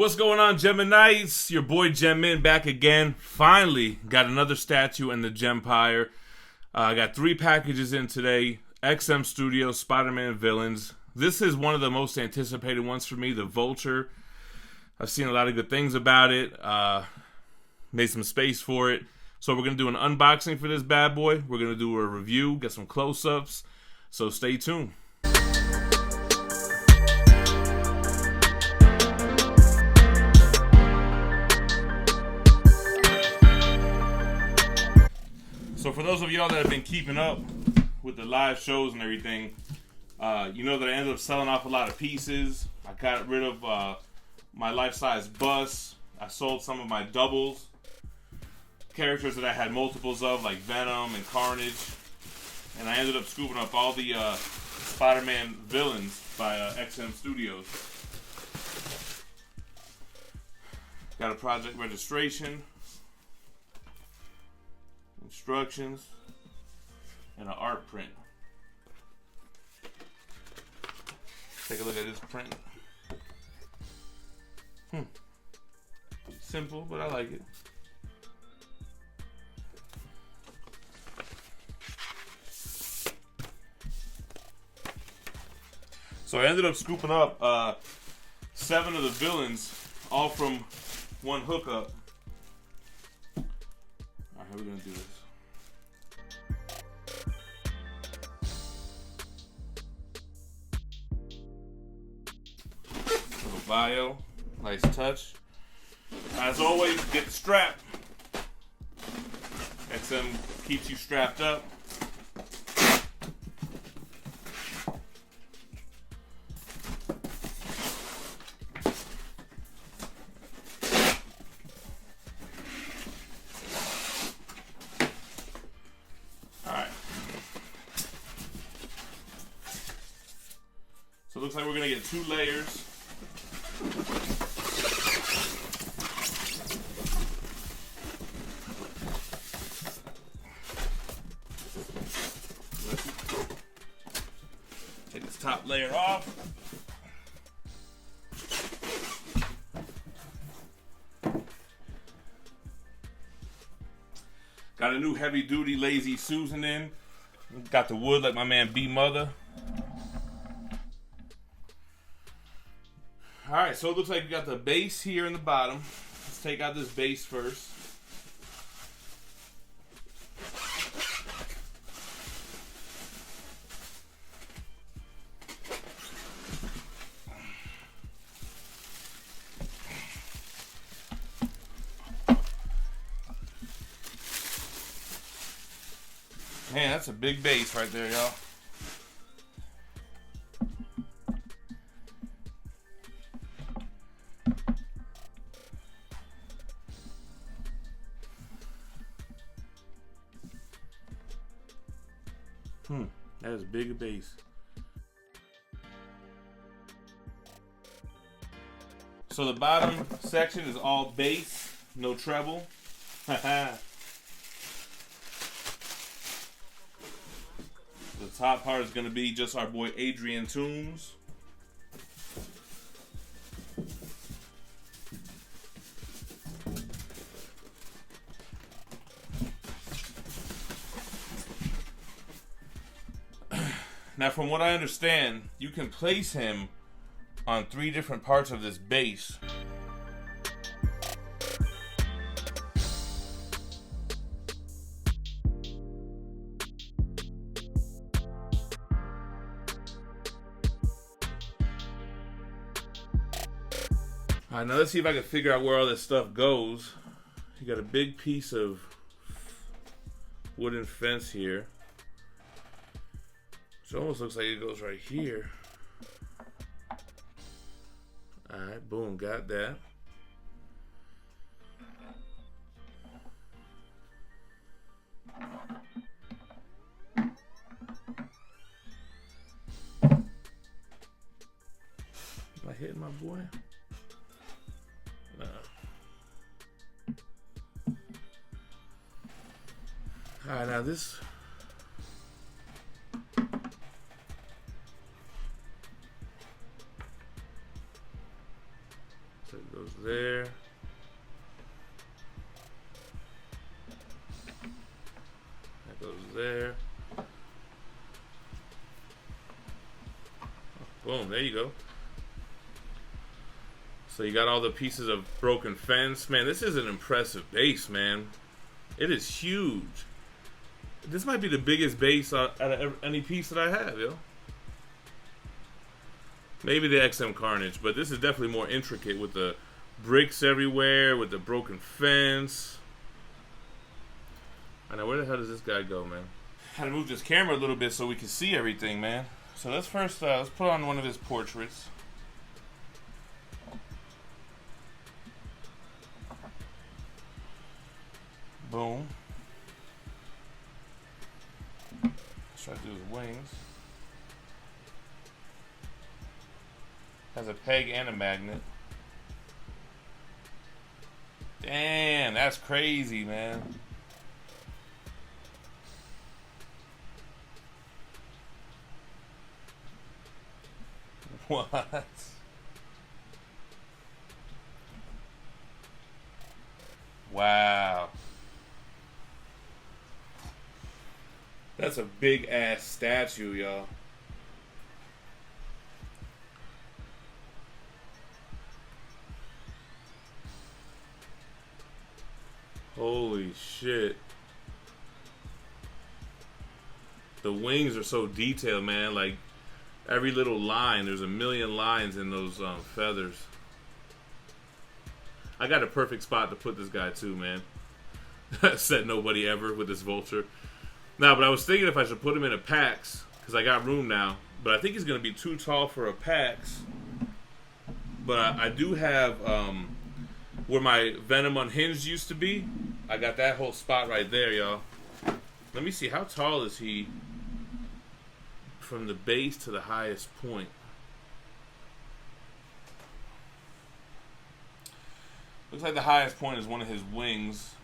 What's going on, Geminites? Your boy Gemin back again. Finally got another statue in the Gempire. I got 3 packages in today. XM Studios Spider-Man Villains. This is one of the most anticipated ones for me, the Vulture. I've seen a lot of good things about it. Made some space for it. So we're going to do an unboxing for this bad boy. We're going to do a review, get some close-ups. So stay tuned. So for those of y'all that have been keeping up with the live shows and everything, you know that I ended up selling off a lot of pieces. I got rid of my life-size bust. I sold some of my doubles. Characters that I had multiples of, like Venom and Carnage. And I ended up scooping up all the Spider-Man Villains by XM Studios. Got a project registration, instructions, and an art print. Take a look at this print. Simple, but I like it. So I ended up scooping up 7 of the villains, all from one hookup. Alright, how are we gonna do this? Little bio, nice touch. As always, get the strap. XM keeps you strapped up. So it looks like we're going to get 2 layers. Take this top layer off. Got a new heavy duty Lazy Susan in. Got the wood like my man B Mother. Alright, so it looks like we got the base here in the bottom. Let's take out this base first. Man, that's a big base right there, y'all. That is big a base. So the bottom section is all bass, no treble. The top part is going to be just our boy Adrian Toombs. Now, from what I understand, you can place him on 3 different parts of this base. Alright, now let's see if I can figure out where all this stuff goes. You got a big piece of wooden fence here. It almost looks like it goes right here. Alright, boom, got that. Am I hitting my boy? No. Alright, now this... So it goes goes there. That goes there. Boom, there you go. So you got all the pieces of broken fence. Man, this is an impressive base, man. It is huge. This might be the biggest base out of any piece that I have, yo. Maybe the XM Carnage, but this is definitely more intricate with the bricks everywhere, with the broken fence. I know, where the hell does this guy go, man? Had to move this camera a little bit so we can see everything, man. So let's first, let's put on one of his portraits. Boom. Let's try to do his wings. Has a peg and a magnet. Damn, that's crazy, man. What? Wow. That's a big ass statue, y'all. Holy shit. The wings are so detailed, man. Like, every little line, there's a million lines in those feathers. I got a perfect spot to put this guy too, man. Said nobody ever with this Vulture. Nah, but I was thinking if I should put him in a PAX, because I got room now. But I think he's going to be too tall for a PAX. But I do have where my Venom Unhinged used to be. I got that whole spot right there, y'all. Let me see, how tall is he from the base to the highest point? Looks like the highest point is one of his wings.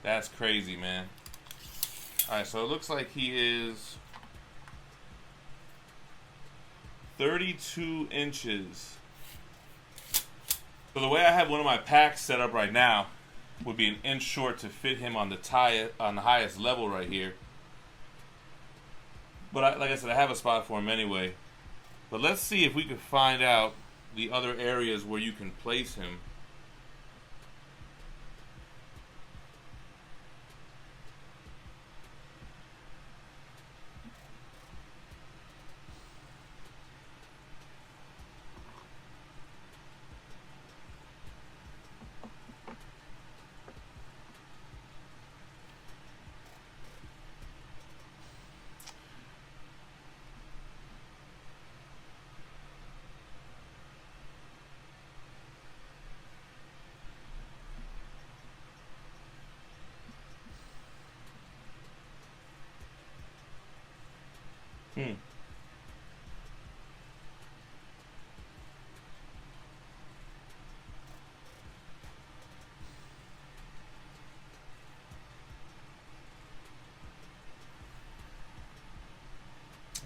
That's crazy, man. Alright, so it looks like he is 32 inches. So the way I have one of my packs set up right now would be an inch short to fit him on the highest level right here. But like I said, I have a spot for him anyway. But let's see if we can find out the other areas where you can place him.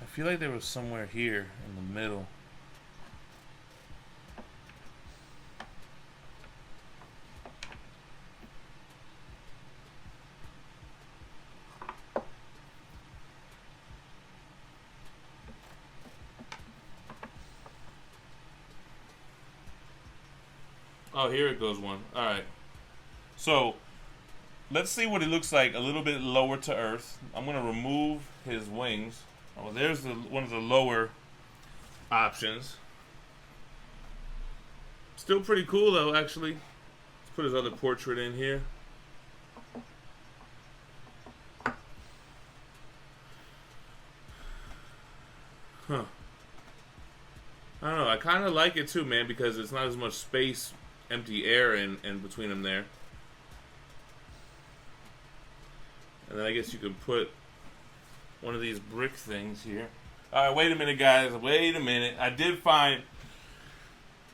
I feel like there was somewhere here in the middle. Oh, here it goes one. Alright. So, let's see what it looks like a little bit lower to earth. I'm going to remove his wings. Oh, there's one of the lower options. Still pretty cool, though, actually. Let's put his other portrait in here. Huh. I don't know. I kind of like it, too, man, because it's not as much space, empty air in between them there. And then I guess you could put one of these brick things here. Alright, wait a minute, guys. Wait a minute. I did find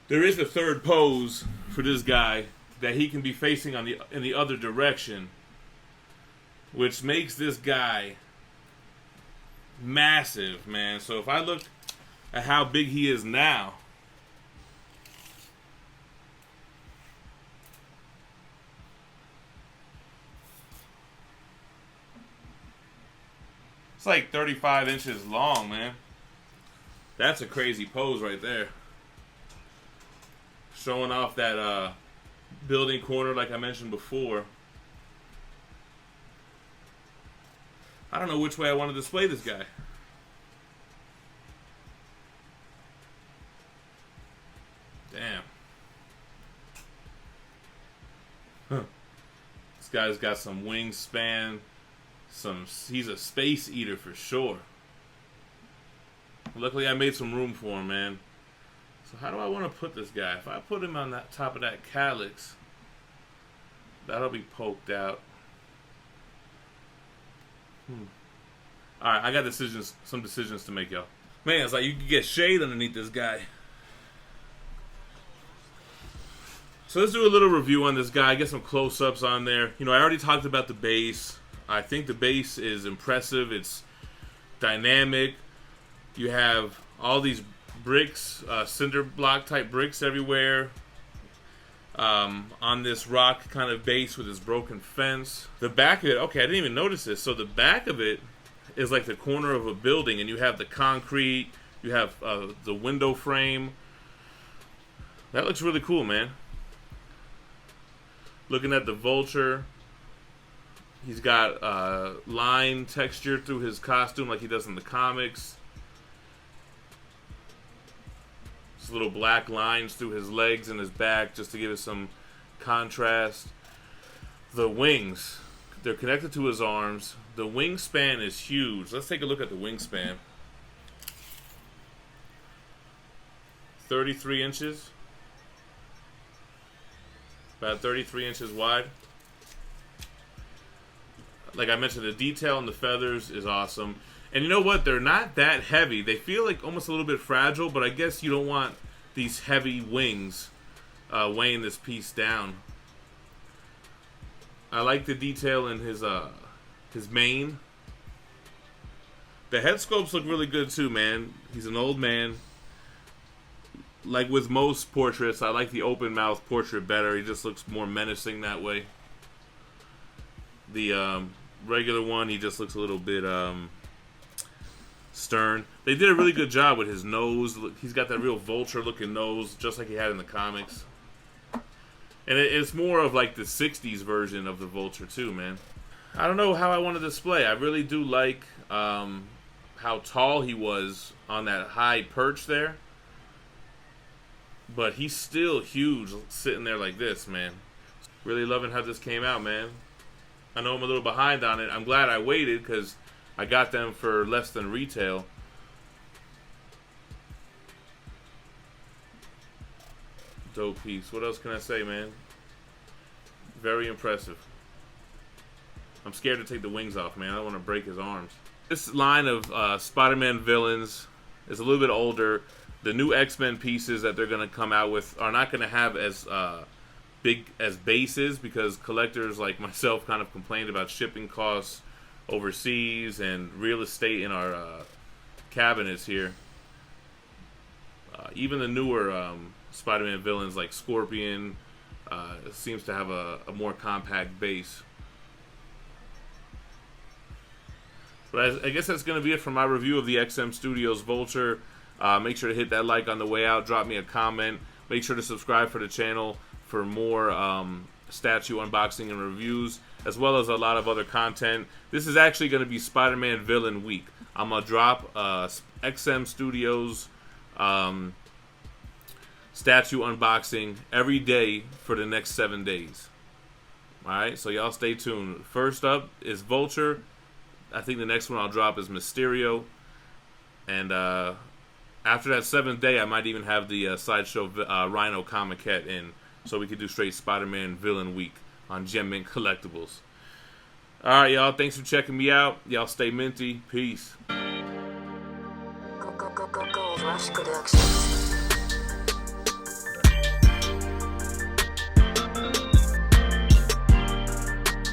there is a third pose for this guy that he can be facing in the other direction, which makes this guy massive, man. So if I look at how big he is now, It's like 35 inches long, man. That's a crazy pose right there. Showing off that building corner like I mentioned before. I don't know which way I want to display this guy. Damn. Huh. This guy's got some wingspan. He's a space eater for sure. Luckily I made some room for him, man. So how do I want to put this guy? If I put him on that top of that calyx, that'll be poked out. Alright, I got some decisions to make, y'all. Man, it's like you can get shade underneath this guy. So let's do a little review on this guy, get some close-ups on there. You know, I already talked about the base. I think the base is impressive. It's dynamic. You have all these bricks, cinder block type bricks everywhere. On this rock kind of base with this broken fence. The back of it, okay, I didn't even notice this. So the back of it is like the corner of a building, and you have the concrete, you have the window frame. That looks really cool, man. Looking at the Vulture, he's got line texture through his costume like he does in the comics. Just little black lines through his legs and his back just to give it some contrast. The wings, they're connected to his arms. The wingspan is huge. Let's take a look at the wingspan. 33 inches. About 33 inches wide. Like I mentioned, the detail on the feathers is awesome. And you know what? They're not that heavy. They feel like almost a little bit fragile, but I guess you don't want these heavy wings weighing this piece down. I like the detail in his mane. The head sculpts look really good too, man. He's an old man. Like with most portraits, I like the open mouth portrait better. He just looks more menacing that way. The regular one, he just looks a little bit stern. They did a really good job with his nose. He's got that real vulture looking nose, just like he had in the comics. And it's more of like the 60s version of the Vulture too, man. I don't know how I want to display. I really do like how tall he was on that high perch there. But he's still huge sitting there like this, man. Really loving how this came out, man. I know I'm a little behind on it. I'm glad I waited because I got them for less than retail. Dope piece. What else can I say, man? Very impressive. I'm scared to take the wings off, man. I don't want to break his arms. This line of Spider-Man villains is a little bit older. The new X-Men pieces that they're going to come out with are not going to have as big as bases because collectors like myself kind of complained about shipping costs overseas and real estate in our cabinets here. Even the newer Spider-Man villains like Scorpion seems to have a more compact base. But I guess that's going to be it for my review of the XM Studios Vulture. Make sure to hit that like on the way out. Drop me a comment. Make sure to subscribe for the channel for more statue unboxing and reviews, as well as a lot of other content. This is actually going to be Spider-Man Villain Week. I'm going to drop XM Studios statue unboxing every day for the next 7 days. Alright, so y'all stay tuned. First up is Vulture. I think the next one I'll drop is Mysterio. And after that 7th day, I might even have the Sideshow Rhino Comiquette in, so we could do straight Spider-Man Villain Week on Gem Mint Collectibles. Alright, y'all. Thanks for checking me out. Y'all stay minty. Peace. Gold Rush Productions.